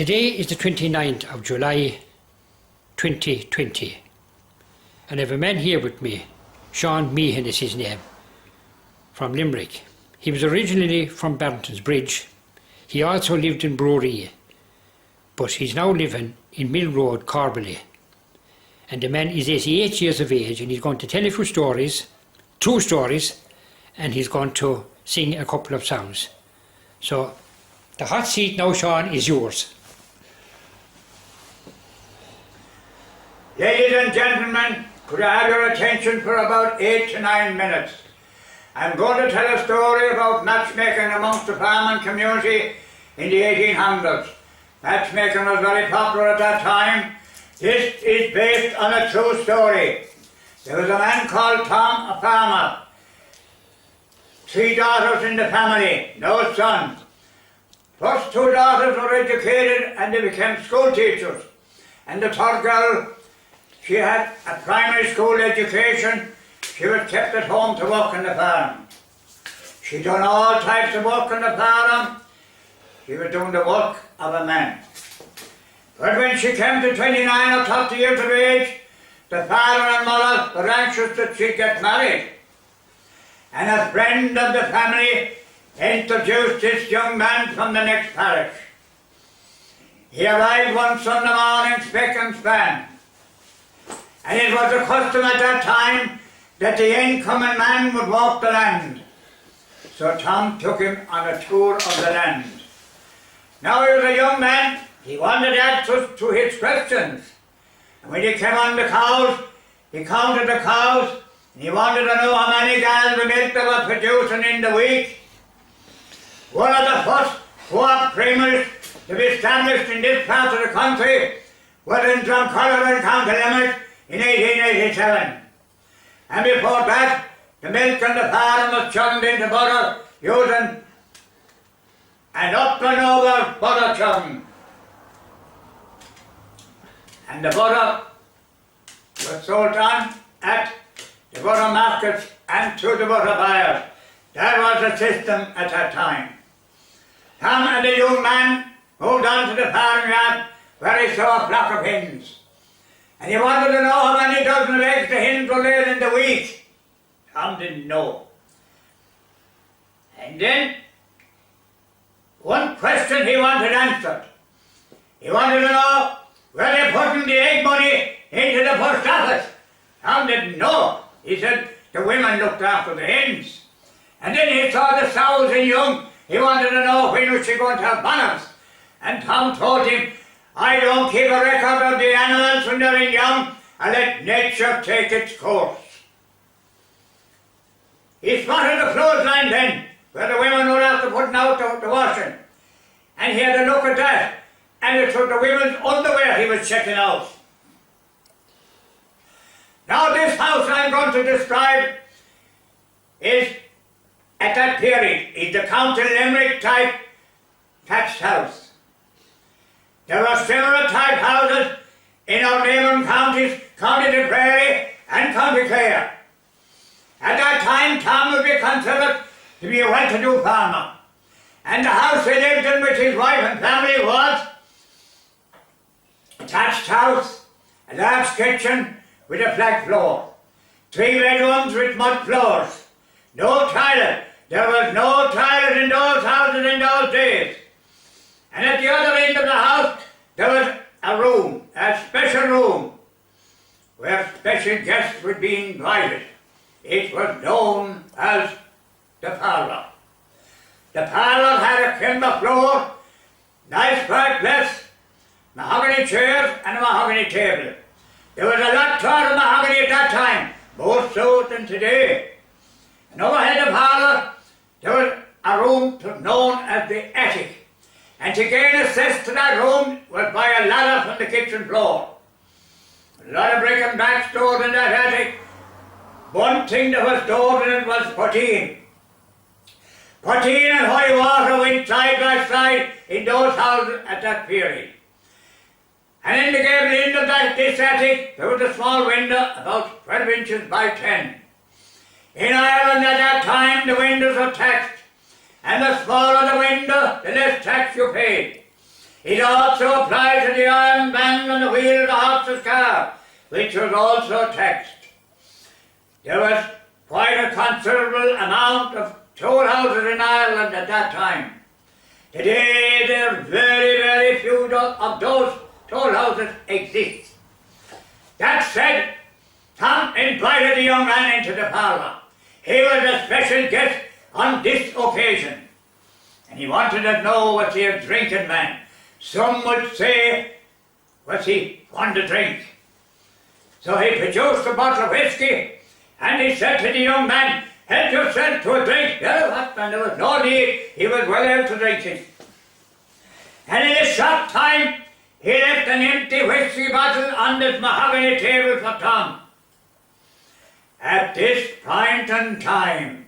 Today is the 29th of July 2020 and I have a man here with me, Sean Meehan is his name, from Limerick. He was originally from Barrington's Bridge. He also lived in Bruree, but he's now living in Mill Road, Corbally. And the man is 88 years of age and he's going to tell a few stories, true stories, and he's going to sing a couple of songs. So the hot seat now, Sean, is yours. Ladies and gentlemen, could I have your attention for about 8 to 9 minutes? I'm going to tell a story about matchmaking amongst the farming community in the 1800s. Matchmaking was very popular at that time. This is based on a true story. There was a man called Tom, a farmer. 3 daughters in the family, no sons. First 2 daughters were educated and they became school teachers. And the third girl, she had a primary school education. She was kept at home to work on the farm. She done all types of work on the farm. She was doing the work of a man. But when she came to 29 or 30 years of age, the father and mother were anxious that she'd get married. And a friend of the family introduced this young man from the next parish. He arrived one Sunday morning spick and span. And it was a custom at that time that the incoming man would walk the land. So Tom took him on a tour of the land. Now he was a young man, he wanted answers to his questions. And when he came on the cows, he counted the cows, and he wanted to know how many gallons of milk they were producing in the week. One of the first co-op primers to be established in this part of the country was in Drumcollar in County Limerick in 1887. And before that, the milk on the farm was churned into butter using an up and over butter churn. And the butter was sold on at the butter markets and to the butter buyers. That was the system at that time. Tom and the young man moved on to the farmyard where he saw a flock of hens. And he wanted to know how many dozen of eggs the hens were laying in the week. Tom didn't know. And then, one question he wanted answered. He wanted to know, were they putting the egg money into the post office? Tom didn't know. He said the women looked after the hens. And then he saw the sows and young. He wanted to know when was she going to have bonnets. And Tom told him, I don't keep a record of the animals when they're young. I let nature take its course. He spotted the clothesline then, where the women were after putting out the washing. And he had a look at that. And it was the women's underwear he was checking out. Now this house I'm going to describe is, at that period, is the County Limerick type thatched house. There were similar type houses in our neighbouring counties, County Bruree and County Clare. At that time, Tom would be considered to be a well-to-do farmer. And the house he lived in with his wife and family was a thatched house, a large kitchen with a flat floor, 3 bedrooms with mud floors, no toilet. There was no toilet in those houses in those days. And at the other end of the house, there was a room, a special room, where special guests would be invited. It was known as the parlour. The parlour had a timber floor, nice fireplace, mahogany chairs and a mahogany table. There was a lot taller mahogany at that time, more so than today. And overhead the parlour, there was a room known as the attic. And to gain access to that room was by a ladder from the kitchen floor. A lot of brick and bat stored in that attic. One thing that was stored in it was poteen. Poteen and high water went side by side in those houses at that period. And in the gable end of this attic, there was a small window about 12 inches by 10. In Ireland at that time, the windows were taxed. And the smaller the window, the less tax you paid. It also applied to the iron band on the wheel of the horse's car, which was also taxed. There was quite a considerable amount of toll houses in Ireland at that time. Today there are very, very few of those toll houses exist. That said, Tom invited the young man into the parlour. He was a special guest on this occasion, and he wanted to know was he a drinking man. Some would say, was he fond to drink? So he produced a bottle of whiskey, and he said to the young man, help yourself to a drink. Very what, and there was no need, he was well able to drinking. And in a short time, he left an empty whiskey bottle on this mahogany table for Tom. At this point in time,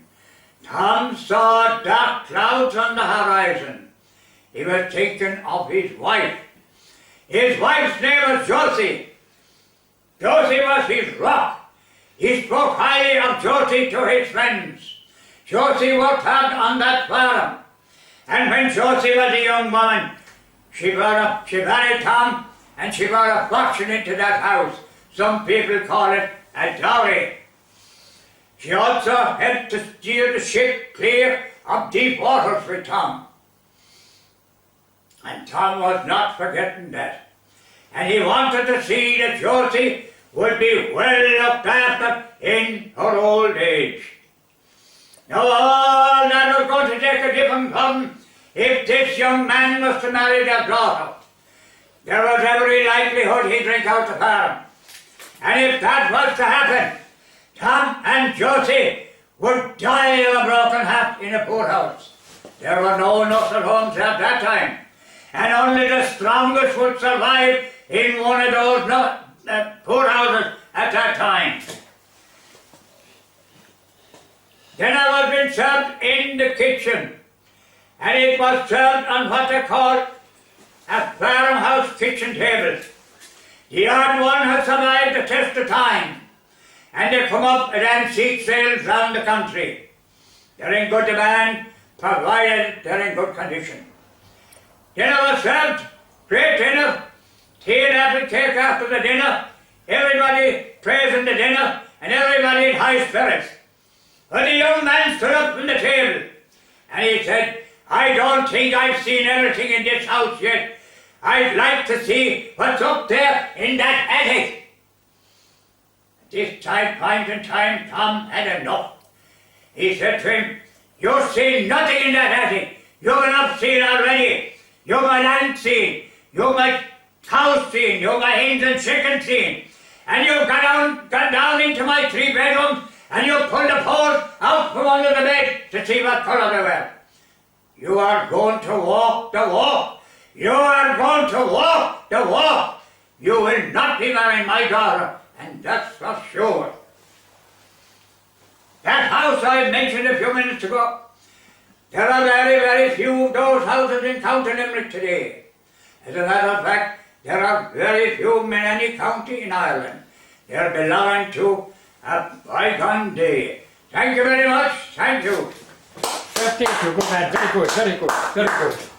Tom saw dark clouds on the horizon. He was thinking of his wife. His wife's name was Josie. Josie was his rock. He spoke highly of Josie to his friends. Josie worked hard on that farm. And when Josie was a young woman, she married Tom, and she brought a fortune into that house. Some people call it a dowry. She also helped to steer the ship clear of deep waters with Tom. And Tom was not forgetting that. And he wanted to see that Josie would be well looked after in her old age. Now all that was going to take a different turn if this young man was to marry their daughter. There was every likelihood he'd drink out the farm. And if that was to happen, Tom and Josie would die of a broken heart in a poorhouse. There were no nursing homes at that time, and only the strongest would survive in one of those poorhouses at that time. Dinner was being served in the kitchen, and it was served on what they call a farmhouse kitchen table. The odd one has survived the test of time, and they come up at antique sales round the country. They're in good demand, provided they're in good condition. Dinner was served, great dinner, tea and apple cake after the dinner, everybody praising the dinner, and everybody in high spirits. But the young man stood up from the table, and he said, I don't think I've seen everything in this house yet. I'd like to see what's up there in that attic. This point in time, Tom had enough. He said to him, you've seen nothing in that attic. You've enough seen already. You've my land seen. You've my cows seen. You've my hens and chickens seen. And you've gone down into my 3 bedrooms, and you pulled the poles out from under the bed to see what colour they were. You are going to walk the walk. You are going to walk the walk. You will not be marrying my daughter, and that's for sure. That house I mentioned a few minutes ago, there are very, very few of those houses in County Limerick today. As a matter of fact, there are very few in any county in Ireland. They are belonging to a bygone day. Thank you very much. Thank you. Thank you. Good man. Very good. Very good. Very good.